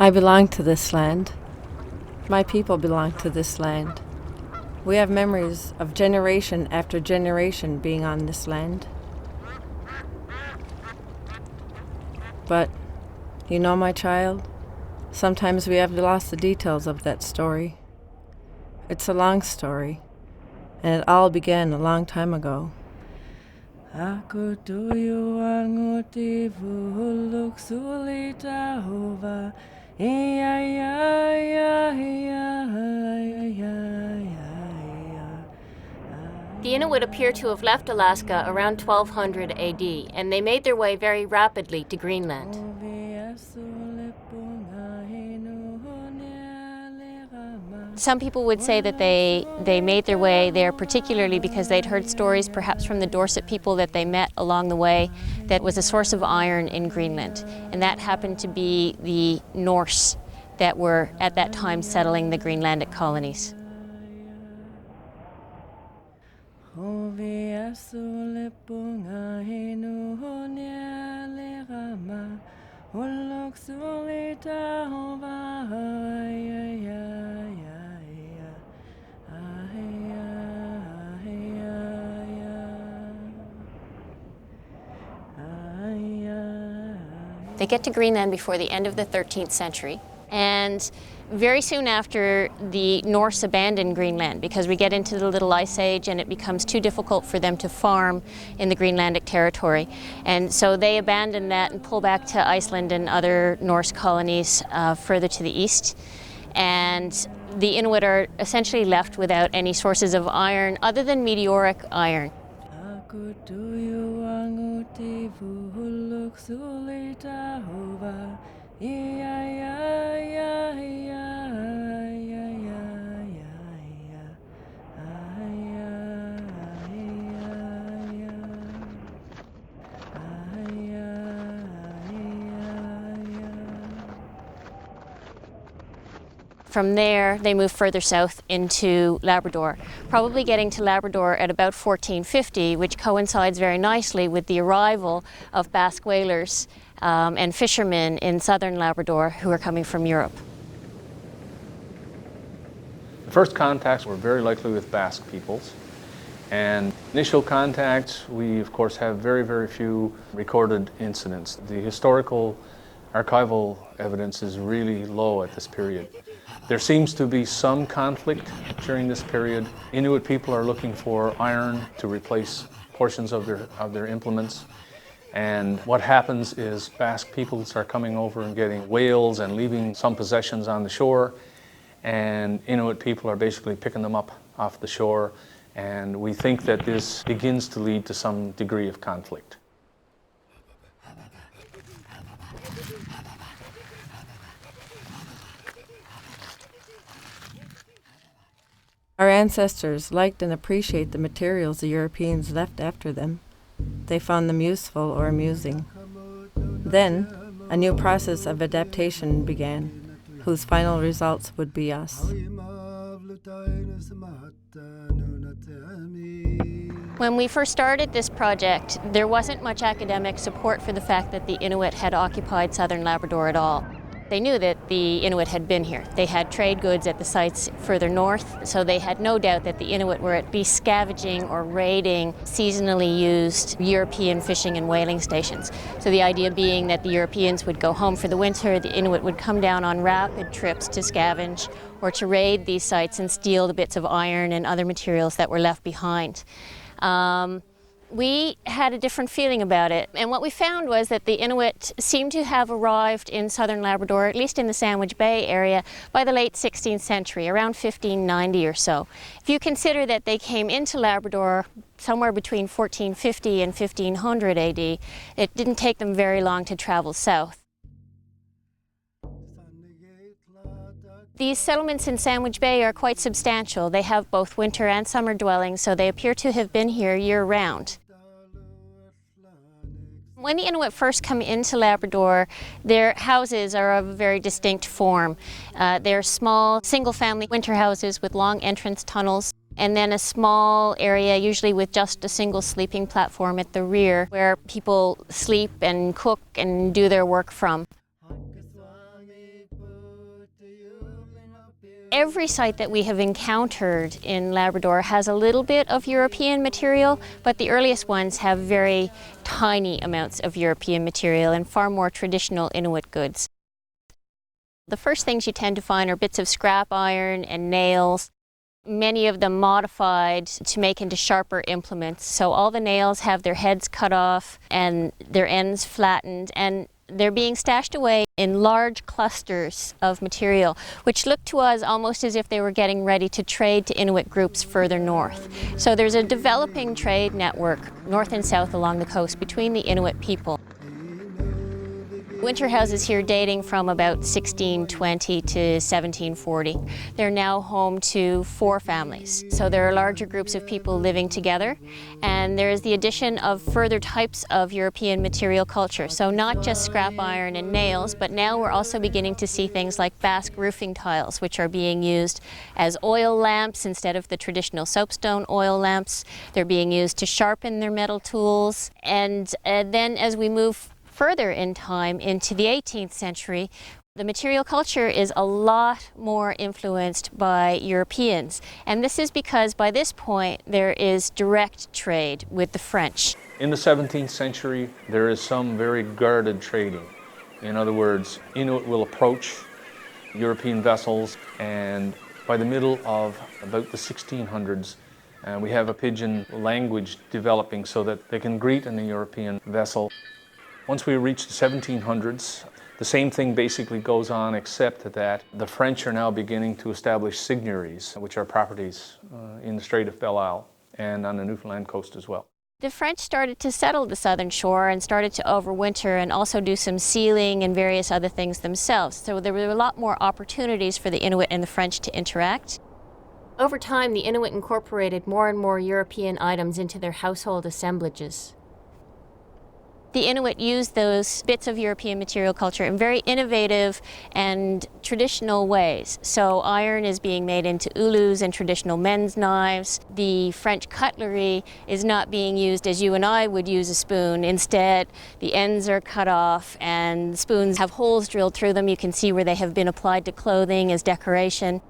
I belong to this land. My people belong to this land. We have memories of generation after generation being on this land. But, you know, my child, sometimes we have lost the details of that story. It's a long story, and it all began a long time ago. Aku tuyu anguti vuluk sulita hova iya ya ya ya. The Inuit appear to have left Alaska around 1200 AD, and they made their way very rapidly to Greenland. Some people would say that they made their way there particularly because they'd heard stories perhaps from the Dorset people that they met along the way that was a source of iron in Greenland. And that happened to be the Norse that were at that time settling the Greenlandic colonies. They get to Greenland before the end of the 13th century, and very soon after, the Norse abandon Greenland because we get into the Little Ice Age and it becomes too difficult for them to farm in the Greenlandic territory. And so they abandon that and pull back to Iceland and other Norse colonies further to the east. And the Inuit are essentially left without any sources of iron other than meteoric iron. From there, they move further south into Labrador, probably getting to Labrador at about 1450, which coincides very nicely with the arrival of Basque whalers and fishermen in southern Labrador who are coming from Europe. The first contacts were very likely with Basque peoples. And initial contacts, we of course have very, very few recorded incidents. The historical archival evidence is really low at this period. There seems to be some conflict during this period. Inuit people are looking for iron to replace portions of their implements. And what happens is Basque peoples are coming over and getting whales and leaving some possessions on the shore. And Inuit people are basically picking them up off the shore. And we think that this begins to lead to some degree of conflict. Our ancestors liked and appreciated the materials the Europeans left after them. They found them useful or amusing. Then, a new process of adaptation began, whose final results would be us. When we first started this project, there wasn't much academic support for the fact that the Inuit had occupied southern Labrador at all. They knew that the Inuit had been here. They had trade goods at the sites further north, so they had no doubt that the Inuit were at least scavenging or raiding seasonally used European fishing and whaling stations. So the idea being that the Europeans would go home for the winter, the Inuit would come down on rapid trips to scavenge or to raid these sites and steal the bits of iron and other materials that were left behind. We had a different feeling about it, and what we found was that the Inuit seemed to have arrived in southern Labrador, at least in the Sandwich Bay area, by the late 16th century, around 1590 or so. If you consider that they came into Labrador somewhere between 1450 and 1500 AD, it didn't take them very long to travel south. These settlements in Sandwich Bay are quite substantial. They have both winter and summer dwellings, so they appear to have been here year-round. When the Inuit first come into Labrador, their houses are of a very distinct form. They're small, single-family winter houses with long entrance tunnels, and then a small area, usually with just a single sleeping platform at the rear, where people sleep and cook and do their work from. Every site that we have encountered in Labrador has a little bit of European material, but the earliest ones have very tiny amounts of European material and far more traditional Inuit goods. The first things you tend to find are bits of scrap iron and nails, many of them modified to make into sharper implements. So all the nails have their heads cut off and their ends flattened, and they're being stashed away in large clusters of material, which look to us almost as if they were getting ready to trade to Inuit groups further north. So there's a developing trade network north and south along the coast between the Inuit people. Winter houses here dating from about 1620 to 1740. They're now home to 4 families. So there are larger groups of people living together, and there is the addition of further types of European material culture. So not just scrap iron and nails, but now we're also beginning to see things like Basque roofing tiles, which are being used as oil lamps instead of the traditional soapstone oil lamps. They're being used to sharpen their metal tools. And then as we move further in time into the 18th century, the material culture is a lot more influenced by Europeans. And this is because by this point there is direct trade with the French. In the 17th century, there is some very guarded trading. In other words, Inuit will approach European vessels, and by the middle of about the 1600s, we have a pidgin language developing so that they can greet in a European vessel. Once we reach the 1700s, the same thing basically goes on, except that the French are now beginning to establish seigneuries, which are properties in the Strait of Belle Isle and on the Newfoundland coast as well. The French started to settle the southern shore and started to overwinter and also do some sealing and various other things themselves. So there were a lot more opportunities for the Inuit and the French to interact. Over time, the Inuit incorporated more and more European items into their household assemblages. The Inuit used those bits of European material culture in very innovative and traditional ways. So iron is being made into ulus and traditional men's knives. The French cutlery is not being used as you and I would use a spoon. Instead, the ends are cut off and spoons have holes drilled through them. You can see where they have been applied to clothing as decoration.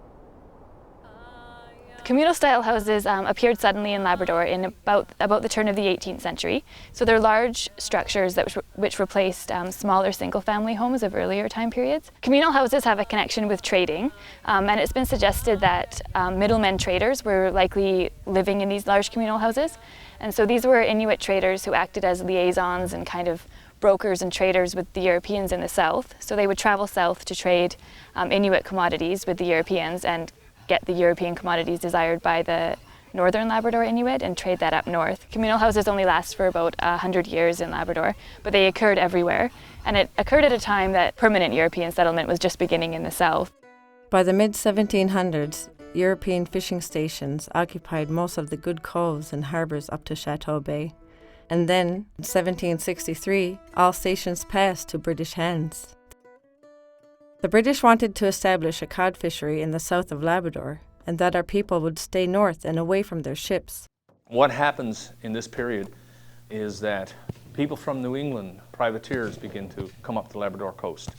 Communal style houses appeared suddenly in Labrador in about the turn of the 18th century. So they're large structures which replaced smaller single-family homes of earlier time periods. Communal houses have a connection with trading, and it's been suggested that middlemen traders were likely living in these large communal houses. And so these were Inuit traders who acted as liaisons and kind of brokers and traders with the Europeans in the south. So they would travel south to trade Inuit commodities with the Europeans and get the European commodities desired by the northern Labrador Inuit and trade that up north. Communal houses only last for about 100 years in Labrador, but they occurred everywhere. And it occurred at a time that permanent European settlement was just beginning in the south. By the mid-1700s, European fishing stations occupied most of the good coves and harbours up to Chateau Bay. And then, in 1763, all stations passed to British hands. The British wanted to establish a cod fishery in the south of Labrador, and that our people would stay north and away from their ships. What happens in this period is that people from New England, privateers, begin to come up the Labrador coast.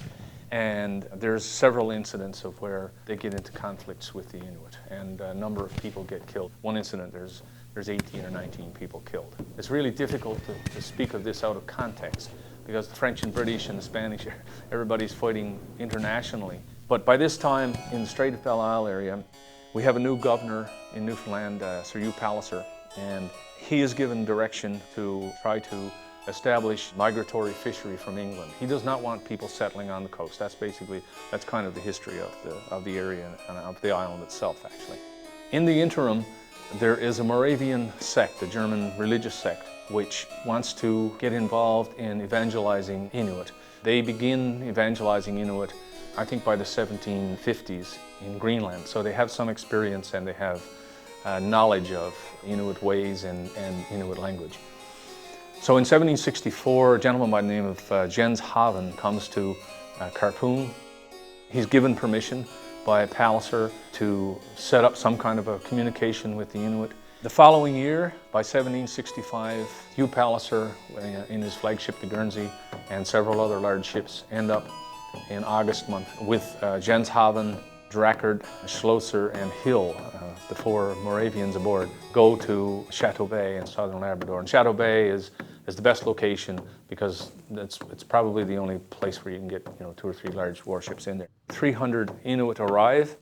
And there's several incidents of where they get into conflicts with the Inuit, and a number of people get killed. One incident, there's 18 or 19 people killed. It's really difficult to speak of this out of context, because the French and British and the Spanish, everybody's fighting internationally. But by this time, in the Strait of Belle Isle area, we have a new governor in Newfoundland, Sir Hugh Palliser, and he is given direction to try to establish migratory fishery from England. He does not want people settling on the coast. That's kind of the history of the area and of the island itself, actually. In the interim, there is a Moravian sect, a German religious sect, which wants to get involved in evangelizing Inuit. They begin evangelizing Inuit, I think, by the 1750s in Greenland. So they have some experience and they have knowledge of Inuit ways and Inuit language. So in 1764, a gentleman by the name of Jens Haven comes to Carpoon. He's given permission by Palliser to set up some kind of a communication with the Inuit. The following year, by 1765, Hugh Palliser, in his flagship the Guernsey, and several other large ships end up in August month with Jens Haven Drackard, Schlosser, and Hill, the 4 Moravians aboard, go to Chateau Bay in southern Labrador. And Chateau Bay is the best location because it's probably the only place where you can get 2 or 3 large warships in there. 300 Inuit arrive.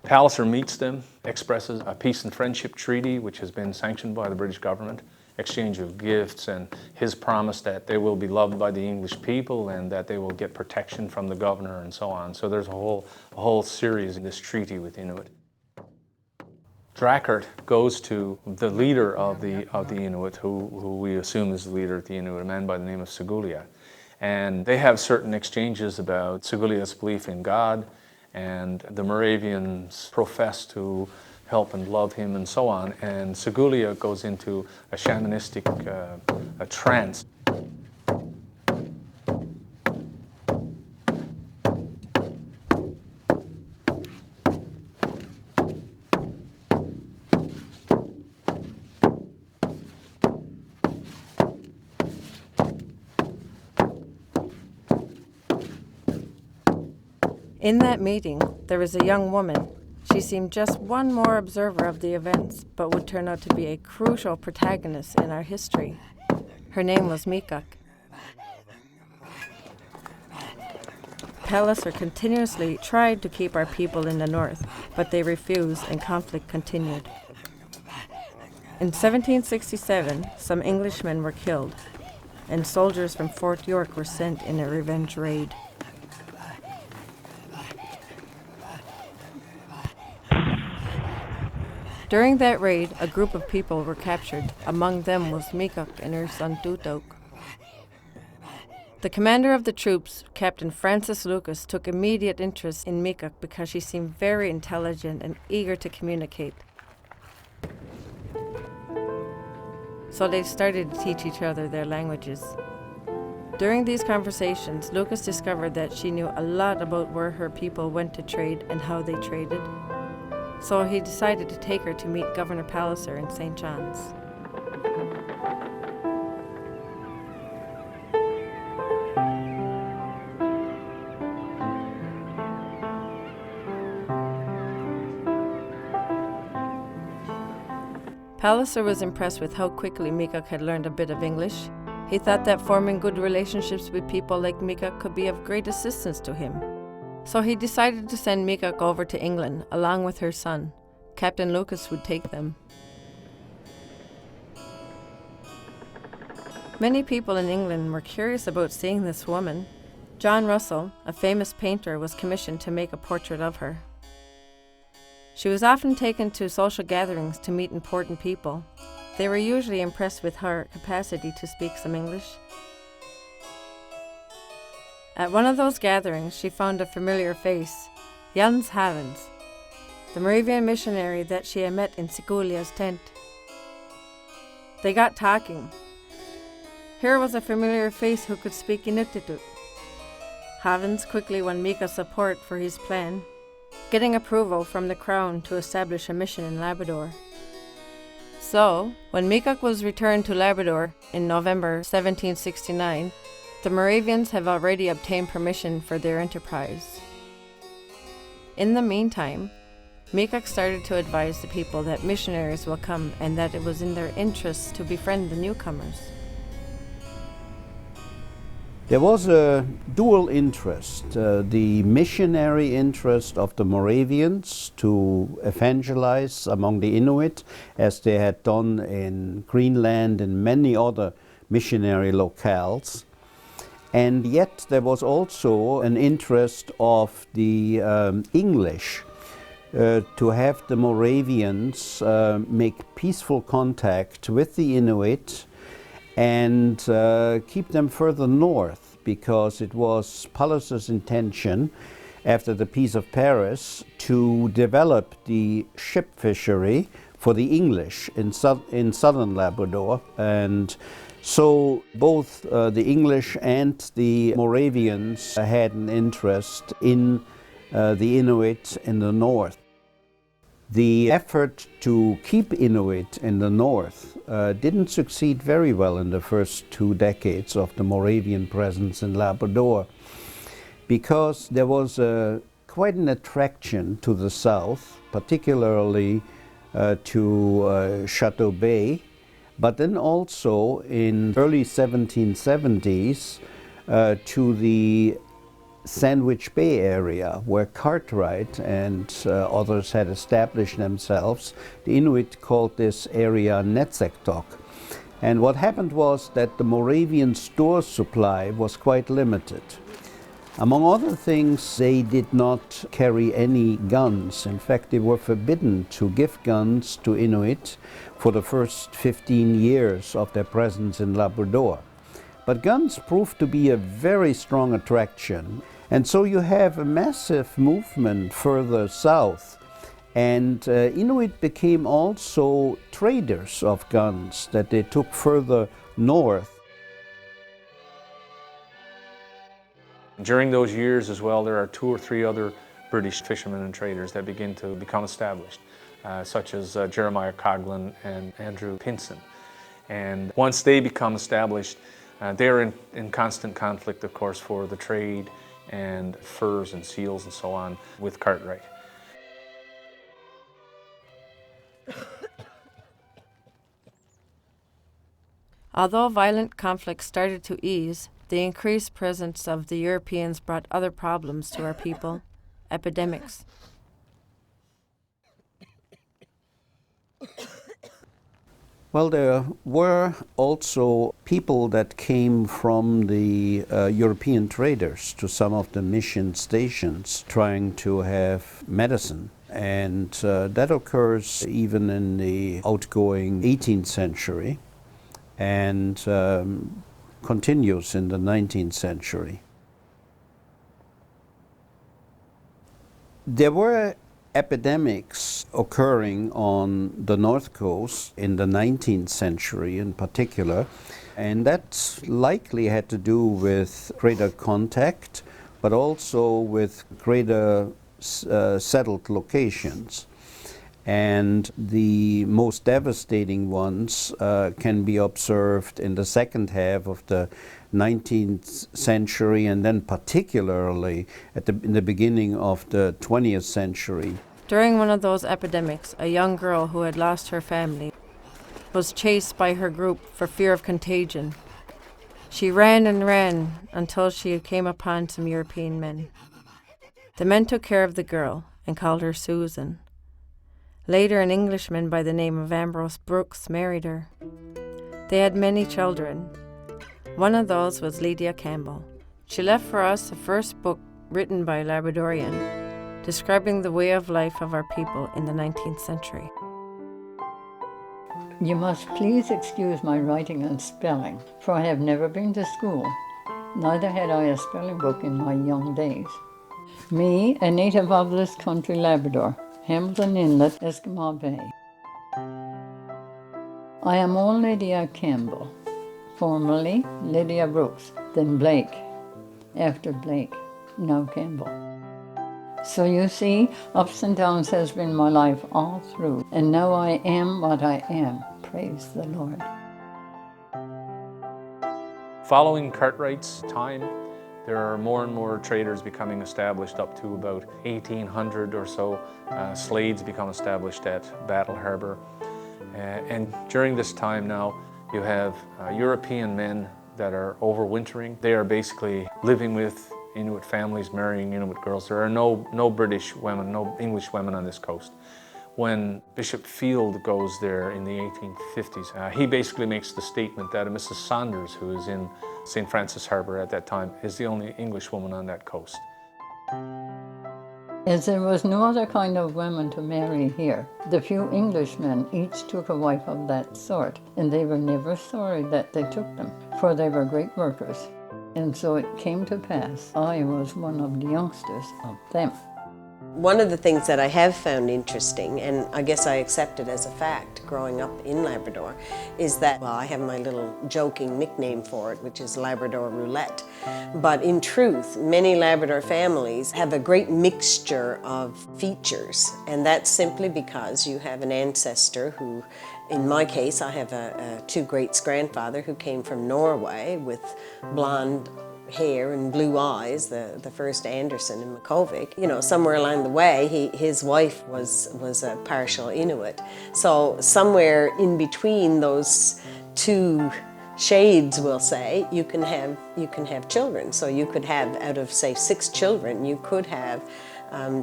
Palliser meets them, expresses a peace and friendship treaty which has been sanctioned by the British government, exchange of gifts, and his promise that they will be loved by the English people and that they will get protection from the governor and so on. So there's a whole series in this treaty with Inuit. Drackard goes to the leader of the Inuit, who we assume is the leader of the Inuit, a man by the name of Segulia. And they have certain exchanges about Segulia's belief in God, and the Moravians profess to help and love him and so on. And Segulia goes into a shamanistic a trance. In that meeting, there was a young woman. She seemed just one more observer of the events, but would turn out to be a crucial protagonist in our history. Her name was Mikak. Palliser continuously tried to keep our people in the north, but they refused and conflict continued. In 1767, some Englishmen were killed, and soldiers from Fort York were sent in a revenge raid. During that raid, a group of people were captured. Among them was Mikak and her son Tutok. The commander of the troops, Captain Francis Lucas, took immediate interest in Mikak because she seemed very intelligent and eager to communicate. So they started to teach each other their languages. During these conversations, Lucas discovered that she knew a lot about where her people went to trade and how they traded. So he decided to take her to meet Governor Palliser in St. John's. Palliser was impressed with how quickly Mikak had learned a bit of English. He thought that forming good relationships with people like Mikak could be of great assistance to him. So he decided to send Mikak over to England along with her son. Captain Lucas would take them. Many people in England were curious about seeing this woman. John Russell, a famous painter, was commissioned to make a portrait of her. She was often taken to social gatherings to meet important people. They were usually impressed with her capacity to speak some English. At one of those gatherings, she found a familiar face, Jans Havens, the Moravian missionary that she had met in Segulia's tent. They got talking. Here was a familiar face who could speak Inuktitut. Havens quickly won Mikak's support for his plan, getting approval from the Crown to establish a mission in Labrador. So, when Mikak was returned to Labrador in November 1769, the Moravians have already obtained permission for their enterprise. In the meantime, Mikak started to advise the people that missionaries will come and that it was in their interests to befriend the newcomers. There was a dual interest, the missionary interest of the Moravians to evangelize among the Inuit, as they had done in Greenland and many other missionary locales. And yet there was also an interest of the English to have the Moravians make peaceful contact with the Inuit and keep them further north, because it was Palliser's intention, after the Peace of Paris, to develop the ship fishery for the English in southern Labrador. And so both the English and the Moravians had an interest in the Inuit in the north. The effort to keep Inuit in the north didn't succeed very well in the first 2 decades of the Moravian presence in Labrador, because there was a quite an attraction to the south, particularly to Chateau Bay, but then also in early 1770s to the Sandwich Bay area, where Cartwright and others had established themselves. The Inuit called this area Netsektok. And what happened was that the Moravian store supply was quite limited. Among other things, they did not carry any guns. In fact, they were forbidden to give guns to Inuit for the first 15 years of their presence in Labrador. But guns proved to be a very strong attraction. And so you have a massive movement further south. And Inuit became also traders of guns that they took further north. During those years as well, there are 2 or 3 other British fishermen and traders that begin to become established, such as Jeremiah Coghlan and Andrew Pinson. And once they become established, they're in constant conflict, of course, for the trade and furs and seals and so on with Cartwright. Although violent conflicts started to ease, the increased presence of the Europeans brought other problems to our people, epidemics. Well, there were also people that came from the European traders to some of the mission stations trying to have medicine. And that occurs even in the outgoing 18th century and continues in the 19th century. There were epidemics occurring on the North Coast in the 19th century in particular, and that likely had to do with greater contact, but also with greater settled locations. And the most devastating ones can be observed in the second half of the 19th century, and then particularly in the beginning of the 20th century. During one of those epidemics, a young girl who had lost her family was chased by her group for fear of contagion. She ran and ran until she came upon some European men. The men took care of the girl and called her Susan. Later, an Englishman by the name of Ambrose Brooks married her. They had many children. One of those was Lydia Campbell. She left for us the first book written by a Labradorian, describing the way of life of our people in the 19th century. You must please excuse my writing and spelling, for I have never been to school. Neither had I a spelling book in my young days. Me, a native of this country, Labrador, Hamilton Inlet, Eskimo Bay. I am old Lydia Campbell, formerly Lydia Brooks, then Blake, after Blake, now Campbell. So you see, ups and downs has been my life all through, and now I am what I am, praise the Lord. Following Cartwright's time, there are more and more traders becoming established. Up to about 1800 or so, slades become established at Battle Harbour. And during this time now, you have European men that are overwintering. They are basically living with Inuit families, marrying Inuit girls. There are no British women, no English women on this coast. When Bishop Field goes there in the 1850s, he basically makes the statement that Mrs. Saunders, who is in St. Francis Harbour at that time, is the only English woman on that coast. As there was no other kind of women to marry here, the few Englishmen each took a wife of that sort, and they were never sorry that they took them, for they were great workers. And so it came to pass, I was one of the youngsters of them. One of the things that I have found interesting, and I guess I accept it as a fact growing up in Labrador, is that, well, I have my little joking nickname for it, which is Labrador Roulette. But in truth, many Labrador families have a great mixture of features, and that's simply because you have an ancestor who, in my case, I have a two greats grandfather who came from Norway with blonde hair and blue eyes, the first Anderson in Makovic. You know, somewhere along the way, his wife was a partial Inuit. So somewhere in between those two shades, we'll say, you can have children. So you could have, out of say 6 children, you could have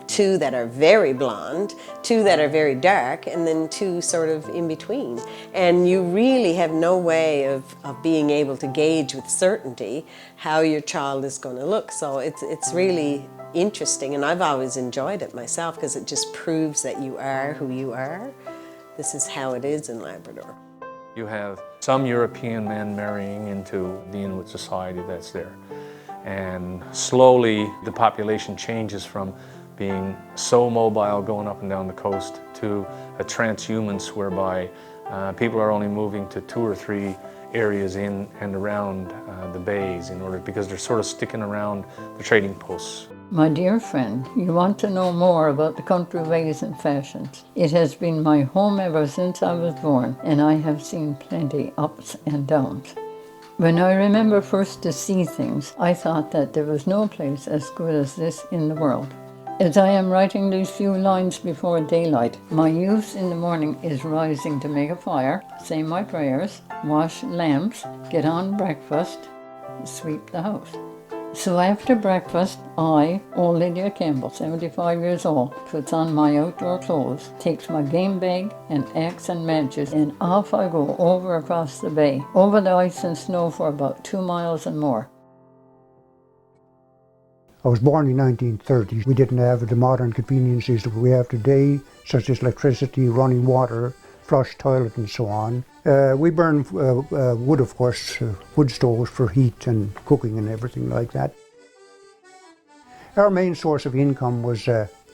2 that are very blonde, 2 that are very dark, and then 2 sort of in between. And you really have no way of being able to gauge with certainty how your child is going to look. So it's really interesting, and I've always enjoyed it myself because it just proves that you are who you are. This is how it is in Labrador. You have some European men marrying into the Inuit society that's there. And slowly the population changes from being so mobile going up and down the coast to a transhumance whereby people are only moving to 2 or 3 areas in and around the bays because they're sort of sticking around the trading posts. My dear friend, you want to know more about the country ways and fashions. It has been my home ever since I was born, and I have seen plenty ups and downs. When I remember first to see things, I thought that there was no place as good as this in the world. As I am writing these few lines before daylight, my use in the morning is rising to make a fire, say my prayers, wash lamps, get on breakfast, sweep the house. So after breakfast, I, old Lydia Campbell, 75 years old, puts on my outdoor clothes, takes my game bag and axe and matches, and off I go over across the bay, over the ice and snow for about 2 miles and more. I was born in 1930. We didn't have the modern conveniences that we have today, such as electricity, running water, flush toilet and so on. We burn wood, of course, wood stoves for heat and cooking and everything like that. Our main source of income was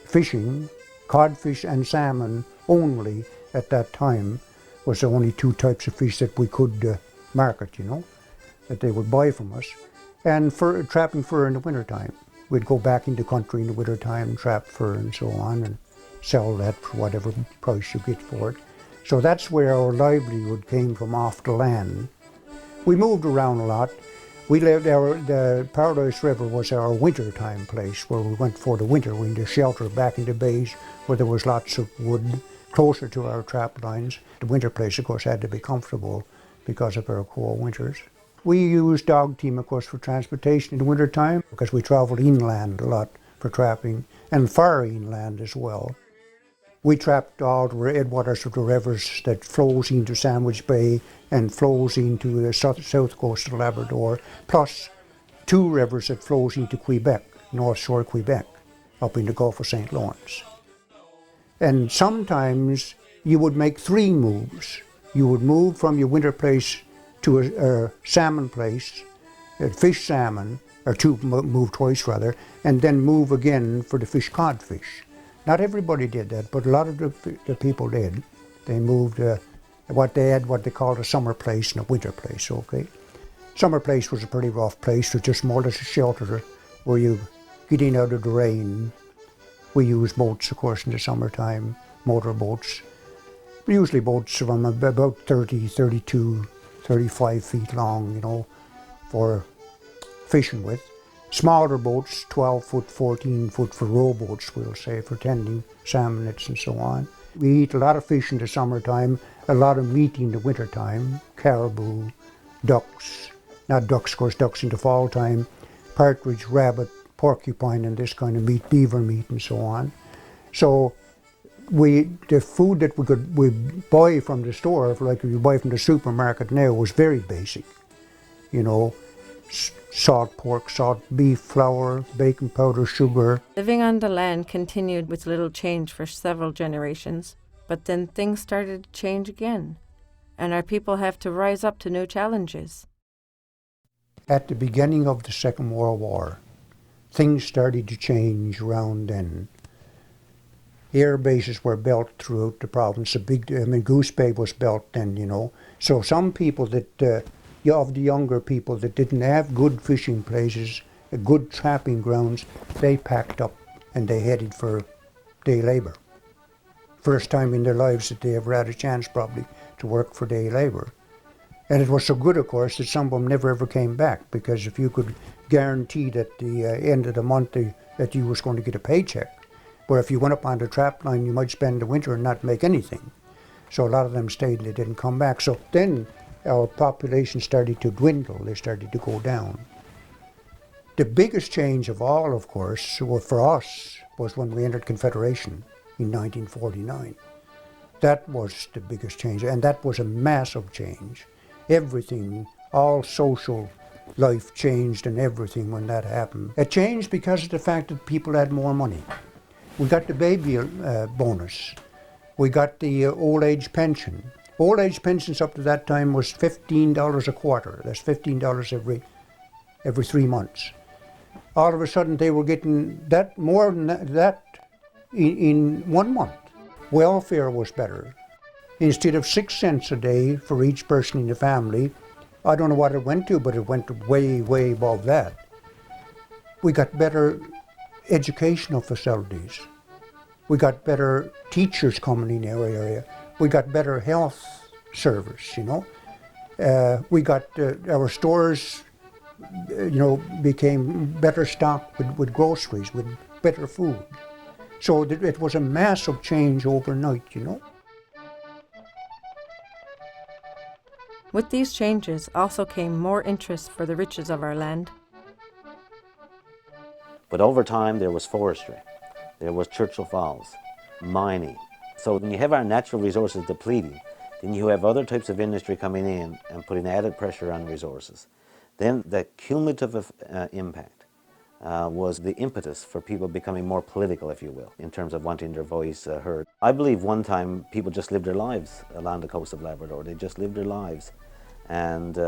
fishing. Codfish and salmon only at that time was the only 2 types of fish that we could market, you know, that they would buy from us. And trapping fur in the wintertime. We'd go back into country in the wintertime, trap fur and so on, and sell that for whatever price you get for it. So that's where our livelihood came from, off the land. We moved around a lot. We lived, the Paradise River was our wintertime place where we went for the winter. We had shelter back in the bays where there was lots of wood, closer to our trap lines. The winter place, of course, had to be comfortable because of our cold winters. We used dog team, of course, for transportation in the wintertime because we traveled inland a lot for trapping, and far inland as well. We trapped all the headwaters of the rivers that flows into Sandwich Bay and flows into the south coast of Labrador, plus 2 rivers that flows into Quebec, North Shore Quebec, up in the Gulf of St. Lawrence. And sometimes you would make 3 moves. You would move from your winter place to a salmon place, fish salmon, or move twice rather, and then move again for the fish codfish. Not everybody did that, but a lot of the people did. They moved what they called a summer place and a winter place, okay? Summer place was a pretty rough place. It was just more or less a shelter where you get in out of the rain. We used boats, of course, in the summertime, motor boats. Usually boats from about 30, 32, 35 feet long, you know, for fishing with. Smaller boats, 12 foot, 14 foot for rowboats, we'll say, for tending salmon nets and so on. We eat a lot of fish in the summertime, a lot of meat in the wintertime, caribou, ducks, not ducks, of course, ducks in the fall time, partridge, rabbit, porcupine and this kind of meat, beaver meat and so on. So the food that we buy from the store, like you buy from the supermarket now, was very basic. You know, salt pork, salt beef, flour, baking powder, sugar. Living on the land continued with little change for several generations, but then things started to change again, and our people have to rise up to new challenges. At the beginning of the Second World War, things started to change around then. Air bases were built throughout the province. Goose Bay was built then, you know. So some people that of the younger people that didn't have good fishing places, good trapping grounds, they packed up and they headed for day labor. First time in their lives that they ever had a chance probably to work for day labor. And it was so good, of course, that some of them never ever came back, because if you could guarantee that the end of the month that you was going to get a paycheck, where if you went up on the trap line, you might spend the winter and not make anything. So a lot of them stayed and they didn't come back. So then our population started to dwindle. They started to go down. The biggest change of all, of course, for us, was when we entered Confederation in 1949. That was the biggest change, and that was a massive change. Everything, all social life changed and everything when that happened. It changed because of the fact that people had more money. We got the baby bonus. We got the old age pension. Old age pensions up to that time was $15 a quarter. That's $15 every 3 months. All of a sudden they were getting that more than that in 1 month. Welfare was better. Instead of 6 cents a day for each person in the family, I don't know what it went to, but it went way, way above that. We got better educational facilities. We got better teachers coming in our area. We got better health service, you know. We got our stores, became better stocked with groceries, with better food. So it was a massive change overnight, you know. With these changes also came more interest for the riches of our land. But over time there was forestry, there was Churchill Falls, mining. So when you have our natural resources depleting, then you have other types of industry coming in and putting added pressure on resources. Then the cumulative impact was the impetus for people becoming more political, if you will, in terms of wanting their voice heard. I believe one time people just lived their lives along the coast of Labrador. They just lived their lives and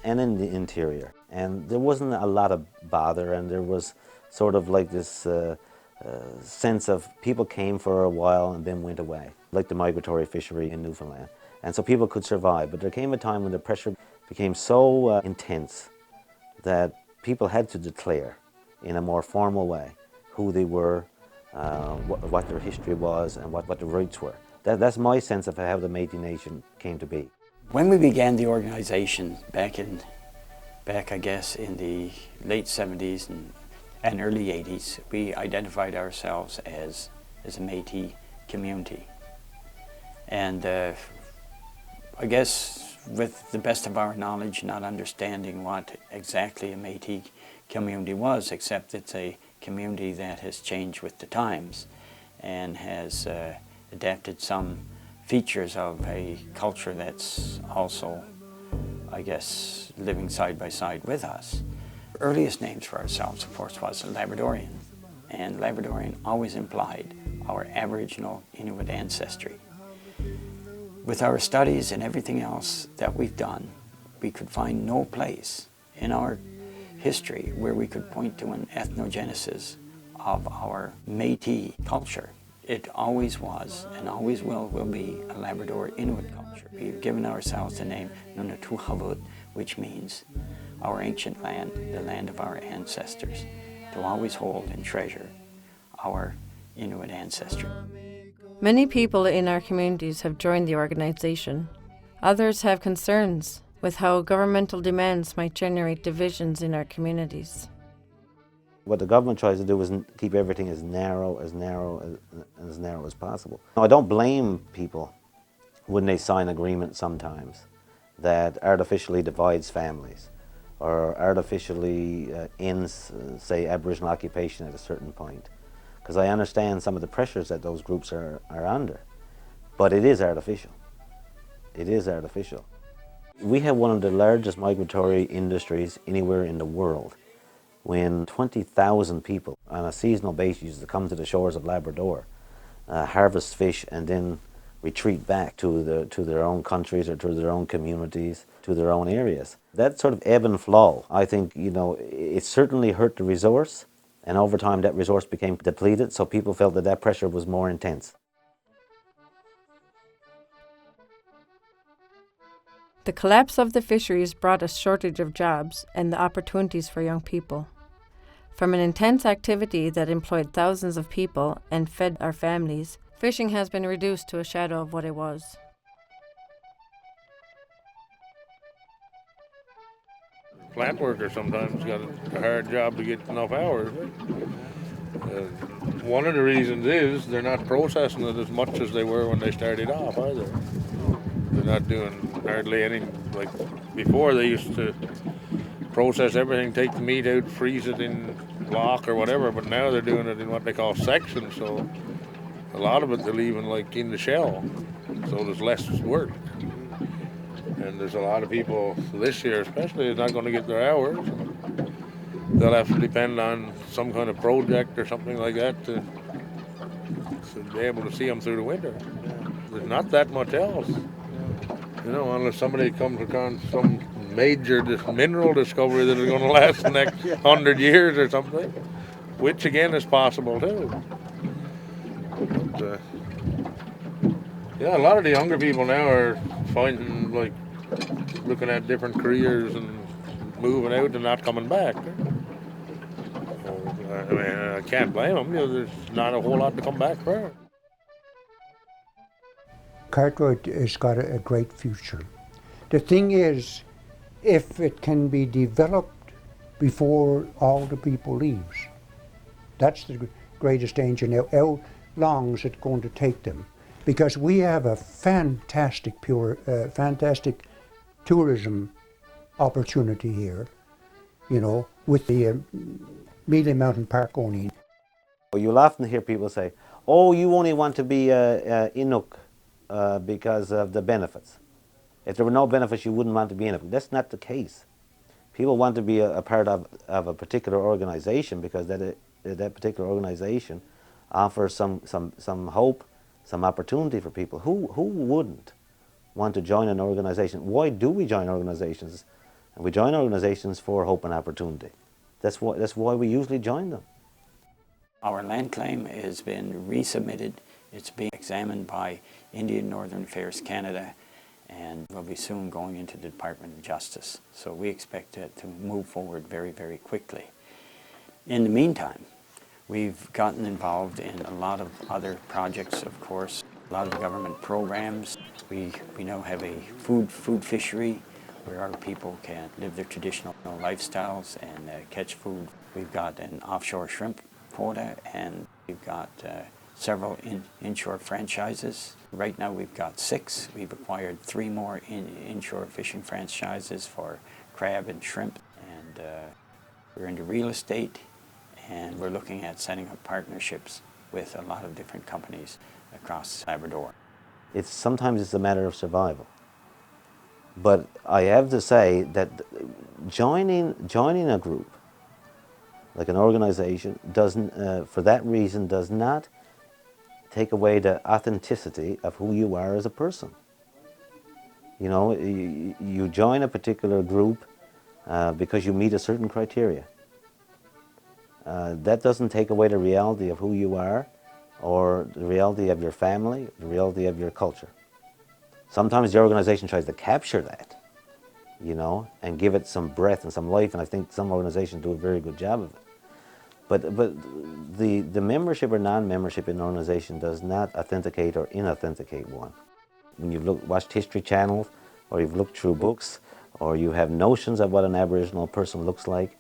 in the interior. And there wasn't a lot of bother, and there was sort of like this sense of people came for a while and then went away, like the migratory fishery in Newfoundland. And so people could survive. But there came a time when the pressure became so intense that people had to declare in a more formal way who they were, what their history was, and what the roots were. That's my sense of how the Métis Nation came to be. When we began the organization back I guess in the late 70s and early 80s, we identified ourselves as a Métis community. And I guess with the best of our knowledge, not understanding what exactly a Métis community was, except it's a community that has changed with the times and has adapted some features of a culture that's also, I guess, living side by side with us. The earliest names for ourselves, of course, was Labradorian, and Labradorian always implied our Aboriginal Inuit ancestry. With our studies and everything else that we've done, we could find no place in our history where we could point to an ethnogenesis of our Métis culture. It always was and always will be a Labrador Inuit culture. We've given ourselves the name NunatuKavut, which means our ancient land, the land of our ancestors, to always hold and treasure our Inuit ancestry. Many people in our communities have joined the organization. Others have concerns with how governmental demands might generate divisions in our communities. What the government tries to do is keep everything as narrow as possible. Now, I don't blame people when they sign agreements sometimes that artificially divides families or artificially ends, say, Aboriginal occupation at a certain point. Because I understand some of the pressures that those groups are under. But it is artificial. It is artificial. We have one of the largest migratory industries anywhere in the world. When 20,000 people on a seasonal basis used to come to the shores of Labrador, harvest fish and then retreat back to their own countries or to their own communities, to their own areas. That sort of ebb and flow, I think, it certainly hurt the resource, and over time that resource became depleted, so people felt that pressure was more intense. The collapse of the fisheries brought a shortage of jobs and the opportunities for young people. From an intense activity that employed thousands of people and fed our families, fishing has been reduced to a shadow of what it was. plant worker sometimes got a hard job to get enough hours. One of the reasons is they're not processing it as much as they were when they started off either. They're not doing hardly any, like before they used to process everything, take the meat out, freeze it in block or whatever, but now they're doing it in what they call sections, so a lot of it they're leaving like in the shell, so there's less work. And there's a lot of people this year especially is not going to get their hours. They'll have to depend on some kind of project or something like that to be able to see them through the winter. There's not that much else, you know, unless somebody comes upon some major mineral discovery that is going to last the next 100 years or something, which again is possible too. But, yeah, a lot of the younger people now are finding, like, looking at different careers and moving out and not coming back. I mean, I can't blame them. You know, there's not a whole lot to come back for. Cartwright has got a great future. The thing is, if it can be developed before all the people leaves, that's the greatest danger. Now, how long is it going to take them? Because we have a fantastic tourism opportunity here, you know, with the Mealy Mountain Park only. You'll often hear people say, oh, you only want to be Inuk because of the benefits. If there were no benefits, you wouldn't want to be Inuk. That's not the case. People want to be a part of a particular organization because that particular organization offers some hope, some opportunity for people. Who wouldn't want to join an organization? Why do we join organizations? And we join organizations for hope and opportunity. That's why we usually join them. Our land claim has been resubmitted. It's being examined by Indian Northern Affairs Canada, and will be soon going into the Department of Justice. So we expect it to move forward very, very quickly. In the meantime, we've gotten involved in a lot of other projects, of course, a lot of government programs. We now have a food fishery where our people can live their traditional lifestyles and catch food. We've got an offshore shrimp quota, and we've got several inshore franchises. Right now we've got 6. We've acquired 3 more inshore fishing franchises for crab and shrimp. And we're into real estate, and we're looking at setting up partnerships with a lot of different companies across Labrador. Sometimes it's a matter of survival. But I have to say that joining a group, like an organization, doesn't, for that reason, does not take away the authenticity of who you are as a person. You know, you join a particular group because you meet a certain criteria. That doesn't take away the reality of who you are, or the reality of your family, the reality of your culture. Sometimes the organization tries to capture that, you know, and give it some breath and some life, and I think some organizations do a very good job of it. But the membership or non-membership in an organization does not authenticate or inauthenticate one. When you've watched History channels, or you've looked through books, or you have notions of what an Aboriginal person looks like,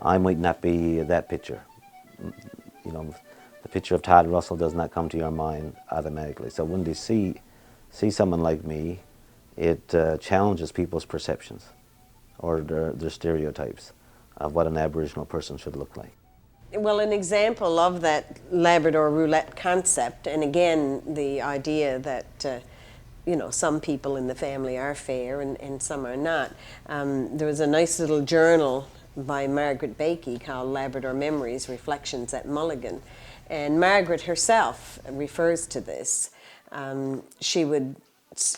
I might not be that picture. You know, the picture of Todd Russell does not come to your mind automatically. So when they see someone like me, it challenges people's perceptions or their stereotypes of what an Aboriginal person should look like. Well, an example of that Labrador roulette concept, and again, the idea that you know, some people in the family are fair and some are not. There was a nice little journal by Margaret Bakey called Labrador Memories, Reflections at Mulligan. And Margaret herself refers to this. She would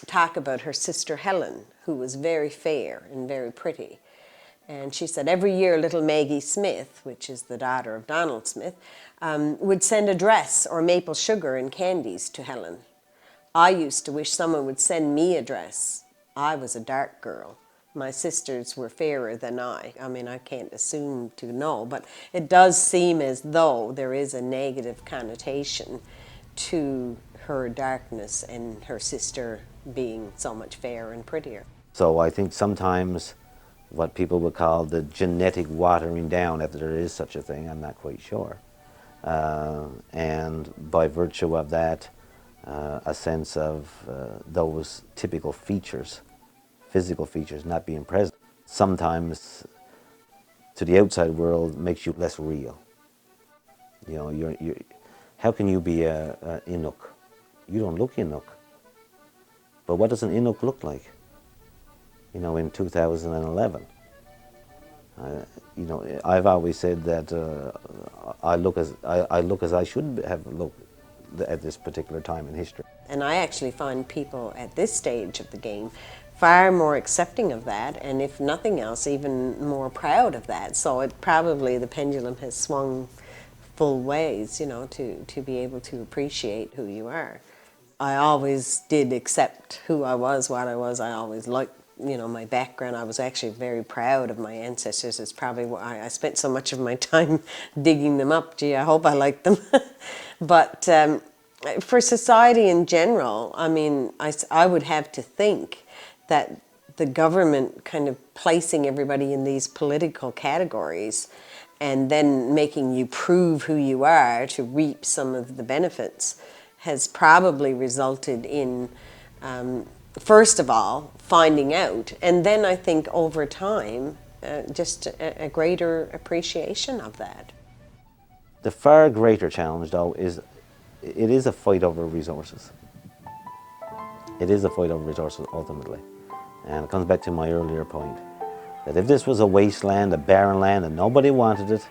talk about her sister Helen, who was very fair and very pretty. And she said every year little Maggie Smith, which is the daughter of Donald Smith, would send a dress or maple sugar and candies to Helen. I used to wish someone would send me a dress. I was a dark girl. My sisters were fairer than I. I mean, I can't assume to know, but it does seem as though there is a negative connotation to her darkness and her sister being so much fairer and prettier. So I think sometimes what people would call the genetic watering down, if there is such a thing, I'm not quite sure. And by virtue of that, a sense of those typical features, physical features not being present, sometimes to the outside world makes you less real. You know, how can you be a Inuk? You don't look Inuk. But what does an Inuk look like? You know, in 2011. You know, I've always said that I look as I should have looked at this particular time in history. And I actually find people at this stage of the game far more accepting of that, and if nothing else, even more proud of that. So it probably, the pendulum has swung full ways, you know, to be able to appreciate who you are. I always did accept who I was, what I was. I always liked, you know, my background. I was actually very proud of my ancestors. It's probably why I spent so much of my time digging them up. Gee, I hope I liked them. But for society in general, I mean, I would have to think that the government kind of placing everybody in these political categories and then making you prove who you are to reap some of the benefits has probably resulted in, first of all, finding out, and then I think over time, just a greater appreciation of that. The far greater challenge, though, is it is a fight over resources. It is a fight over resources, ultimately. And it comes back to my earlier point, that if this was a wasteland, a barren land, and nobody wanted it,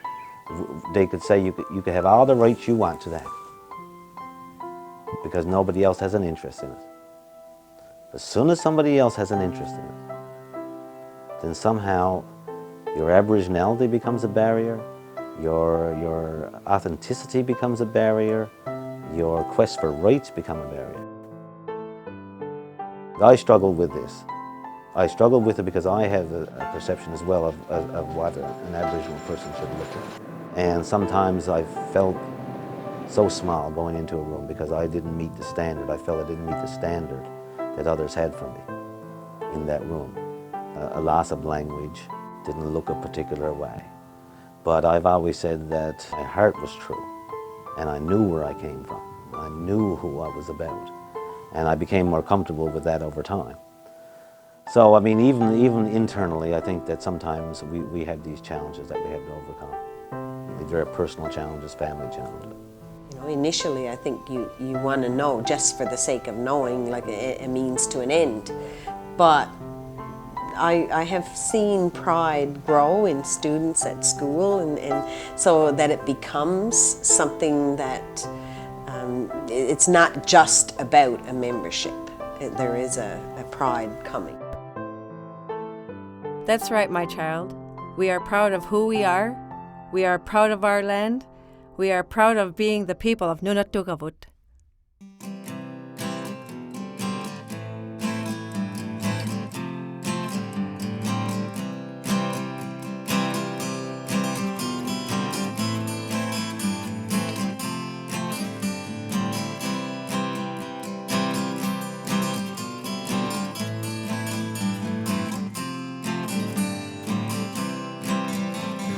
they could say you could have all the rights you want to that, because nobody else has an interest in it. As soon as somebody else has an interest in it, then somehow your aboriginality becomes a barrier, your authenticity becomes a barrier, your quest for rights become a barrier. I struggle with this. I struggle with it because I have a perception as well of what an Aboriginal person should look like. And sometimes I felt so small going into a room because I didn't meet the standard. I felt I didn't meet the standard that others had for me in that room. A loss of language, didn't look a particular way. But I've always said that my heart was true, and I knew where I came from. I knew who I was about, and I became more comfortable with that over time. So, I mean, even internally, I think that sometimes we have these challenges that we have to overcome. These very personal challenges, family challenges. You know, initially, I think you want to know just for the sake of knowing, like a means to an end. But I have seen pride grow in students at school, and so that it becomes something that it's not just about a membership. There is a pride coming. That's right, my child. We are proud of who we are. We are proud of our land. We are proud of being the people of NunatuKavut.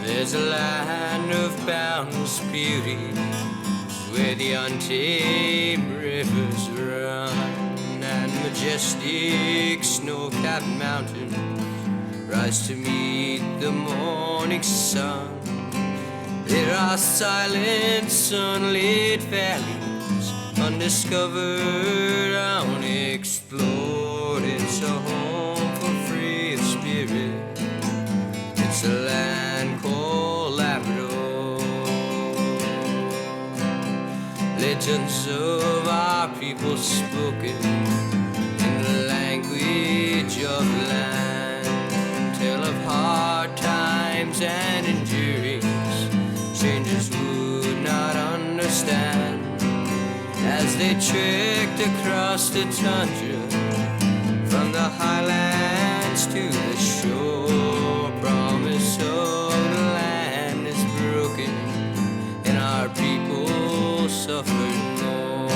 There's a land of boundless beauty where the untamed rivers run, and majestic snow-capped mountains rise to meet the morning sun. There are silent, sunlit valleys, undiscovered, unexplored. It's a home for free of spirit. It's a land called Labrador. Legends of our people spoken in the language of land tell of hard times and endurings strangers would not understand as they trekked across the tundra from the highlands to the shore. Promise of the land is broken and our people suffer more.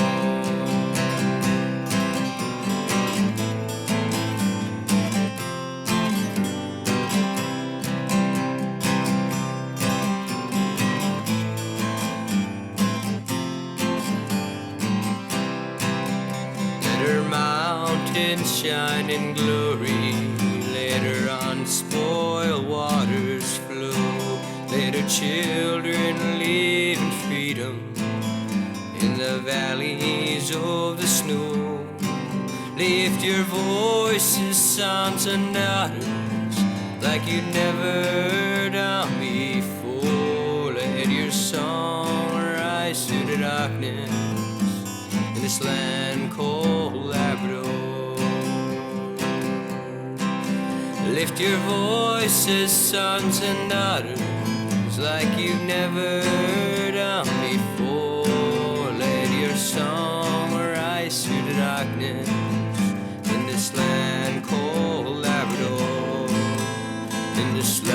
in shining glory. Later on spoiled waters flow. Later children live in freedom in the valleys of the snow. Lift your voices, sons and daughters, like you've never done before. Let your song rise through the darkness in this land called Labrador. Lift your voices, sons and daughters, like you've never done before. Let your song rise through the darkness in this land called Labrador. In this land